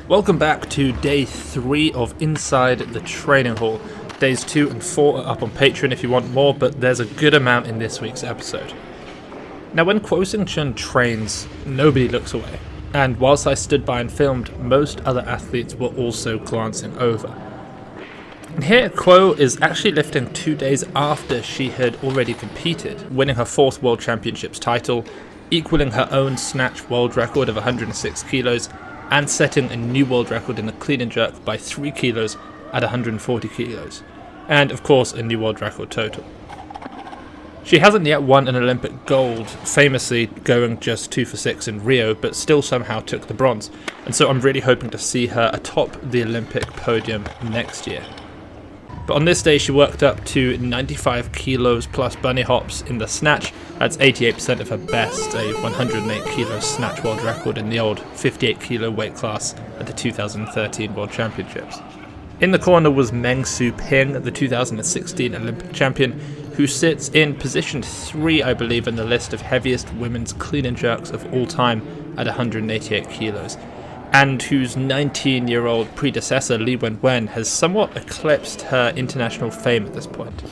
Welcome back to day 3 of Inside the Training Hall. Days 2 and 4 are up on Patreon if you want more, but there's a good amount in this week's episode. Now, when Kuo Xingchen trains, nobody looks away, and whilst I stood by and filmed, most other athletes were also glancing over. And here, Kuo is actually lifting 2 days after she had already competed, winning her 4th World Championships title, equaling her own snatch world record of 106 kilos, and setting a new world record in the clean and jerk by 3 kilos at 140 kilos, and of course a new world record total. She hasn't yet won an Olympic gold, famously going just 2 for 6 in Rio, but still somehow took the bronze, and so I'm really hoping to see her atop the Olympic podium next year. But on this day she worked up to 95 kilos plus bunny hops in the snatch. That's 88% of her best, a 108 kilo snatch world record in the old 58 kilo weight class at the 2013 World Championships. In the corner was Meng Su Ping, the 2016 Olympic champion, who sits in position 3, I believe, in the list of heaviest women's clean and jerks of all time at 188 kilos. And whose 19-year-old predecessor Li Wenwen has somewhat eclipsed her international fame at this point.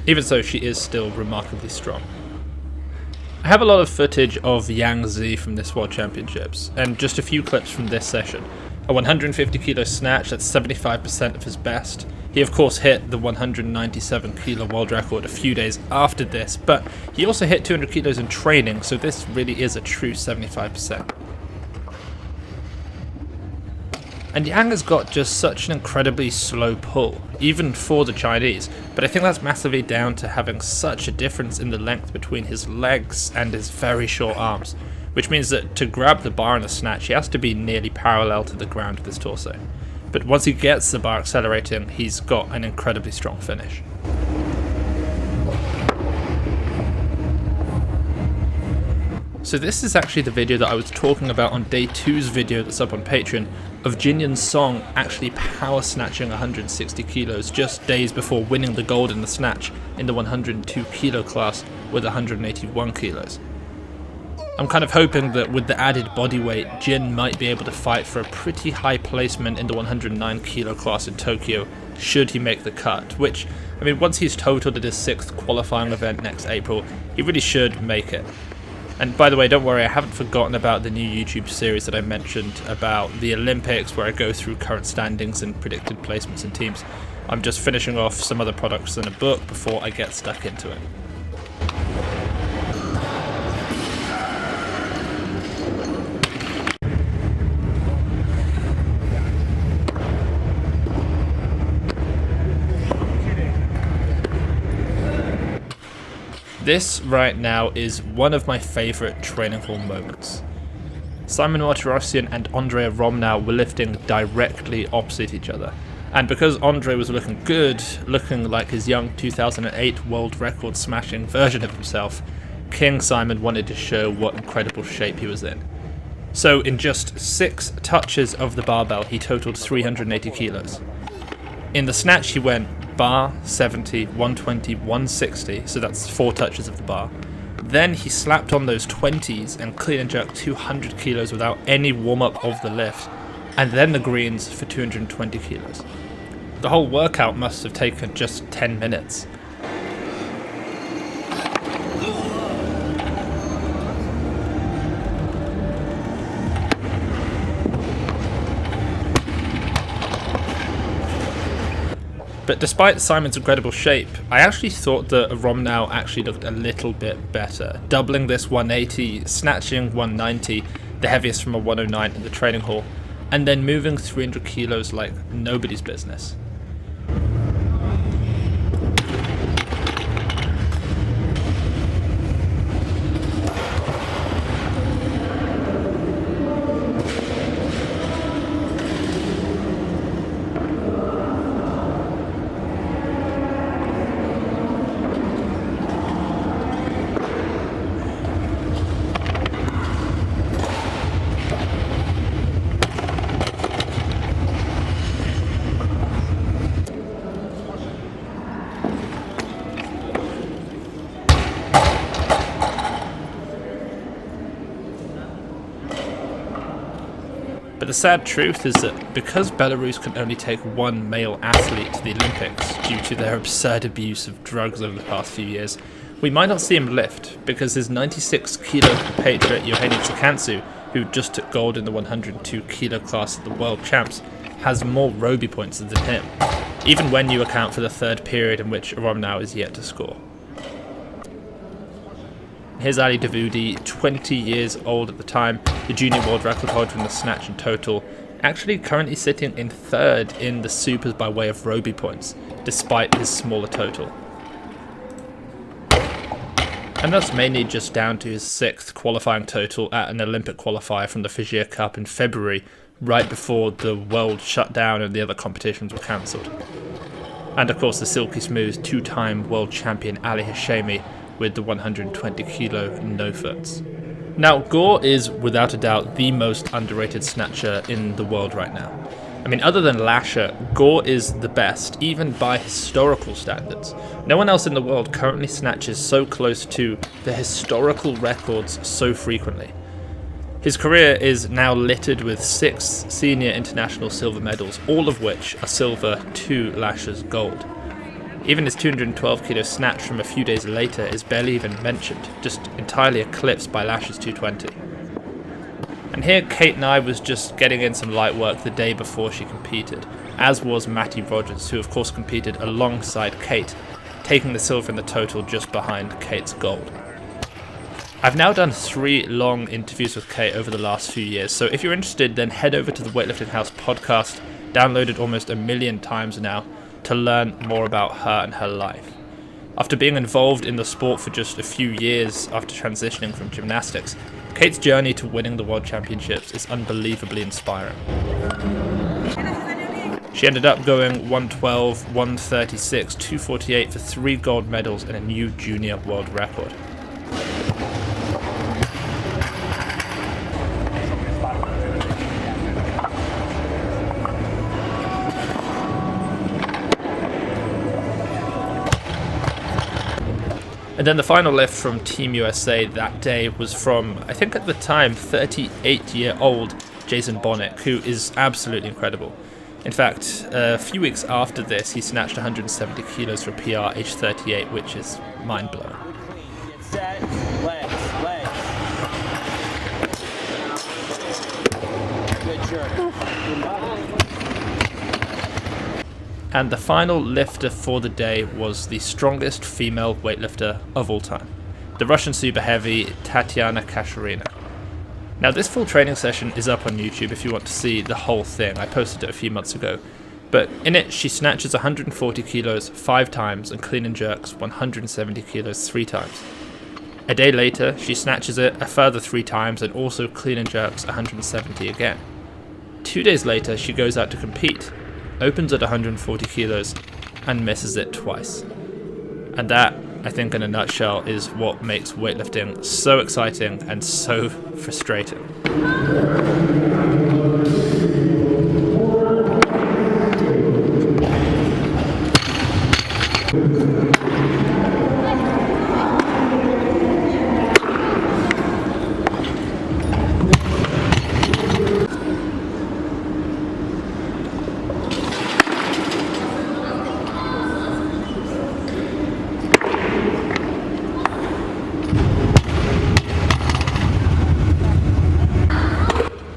Even so, she is still remarkably strong. I have a lot of footage of Yang Zi from this World Championships, and just a few clips from this session. A 150 kilo snatch, that's 75% of his best. He of course hit the 197 kilo world record a few days after this, but he also hit 200 kilos in training, so this really is a true 75%. And Yang has got just such an incredibly slow pull, even for the Chinese, but I think that's massively down to having such a difference in the length between his legs and his very short arms, which means that to grab the bar in a snatch he has to be nearly parallel to the ground with his torso. But once he gets the bar accelerating, he's got an incredibly strong finish. So this is actually the video that I was talking about on day 2's video that's up on Patreon, of Jinyan Song actually power snatching 160 kilos just days before winning the gold in the snatch in the 102 kilo class with 181 kilos. I'm kind of hoping that with the added body weight, Jin might be able to fight for a pretty high placement in the 109 kilo class in Tokyo, should he make the cut, which, I mean, once he's totaled at his 6th qualifying event next April, he really should make it. And by the way, don't worry, I haven't forgotten about the new YouTube series that I mentioned about the Olympics, where I go through current standings and predicted placements in teams. I'm just finishing off some other products in a book before I get stuck into it. This right now is one of my favourite training hall moments. Simon Martirosyan and Aramnau were lifting directly opposite each other, and because Andre was looking good, looking like his young 2008 world record smashing version of himself, King Simon wanted to show what incredible shape he was in. So in just 6 touches of the barbell he totaled 380 kilos. In the snatch he went bar, 70, 120, 160, so that's 4 touches of the bar. Then he slapped on those 20s and clean and jerked 200 kilos without any warm-up of the lift, and then the greens for 220 kilos. The whole workout must have taken just 10 minutes. But despite Simon's incredible shape, I actually thought that Aramnau actually looked a little bit better, doubling this 180, snatching 190, the heaviest from a 109 in the training hall, and then moving 300 kilos like nobody's business. But the sad truth is that because Belarus can only take one male athlete to the Olympics due to their absurd abuse of drugs over the past few years, we might not see him lift, because his 96 kilo compatriot Yohani Tsikantsu, who just took gold in the 102 kilo class at the World Champs, has more Roby points than him, even when you account for the third period in which Aramnau is yet to score. Here's Ali Davoudi, 20 years old at the time, the junior world record holder in the snatch and total, actually currently sitting in third in the supers by way of Roby points, despite his smaller total. And that's mainly just down to his 6th qualifying total at an Olympic qualifier from the Fijia Cup in February, right before the world shut down and the other competitions were cancelled. And of course the silky smooth 2-time world champion Ali Hashemi with the 120 kilo no-foots. Now, Gore is without a doubt the most underrated snatcher in the world right now. I mean, other than Lasher, Gore is the best, even by historical standards. No one else in the world currently snatches so close to the historical records so frequently. His career is now littered with 6 senior international silver medals, all of which are silver to Lasher's gold. Even his 212 kilo snatch from a few days later is barely even mentioned, just entirely eclipsed by Lasher's 220. And here Kate Nye was just getting in some light work the day before she competed, as was Matty Rogers, who of course competed alongside Kate, taking the silver in the total just behind Kate's gold. I've now done 3 long interviews with Kate over the last few years, so if you're interested, then head over to the Weightlifting House podcast, downloaded almost 1 million times now, to learn more about her and her life. After being involved in the sport for just a few years after transitioning from gymnastics, Kate's journey to winning the World Championships is unbelievably inspiring. She ended up going 112, 136, 248 for 3 gold medals and a new junior world record. And then the final lift from Team USA that day was from, I think at the time, 38-year-old Jason Bonnick, who is absolutely incredible. In fact, a few weeks after this, he snatched 170 kilos for PR age 38, which is mind-blowing. Set, legs. Good jerk. And the final lifter for the day was the strongest female weightlifter of all time, the Russian super heavy Tatyana Kashirina. Now this full training session is up on YouTube if you want to see the whole thing. I posted it a few months ago. But in it she snatches 140 kilos 5 times and clean and jerks 170 kilos 3 times. A day later she snatches it a further 3 times and also clean and jerks 170 again. 2 days later she goes out to compete, opens at 140 kilos and misses it twice. And that, I think in a nutshell, is what makes weightlifting so exciting and so frustrating.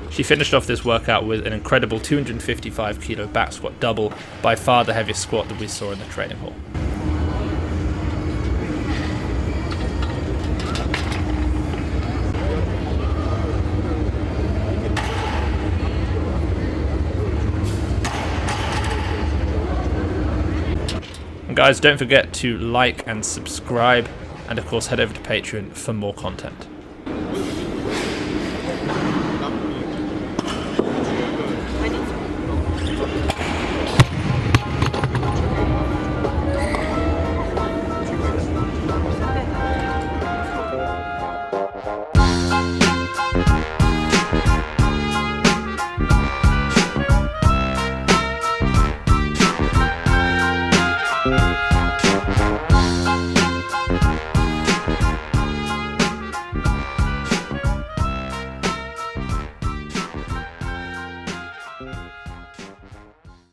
She finished off this workout with an incredible 255 kilo back squat double, by far the heaviest squat that we saw in the training hall. And guys, don't forget to like and subscribe, and of course head over to Patreon for more content.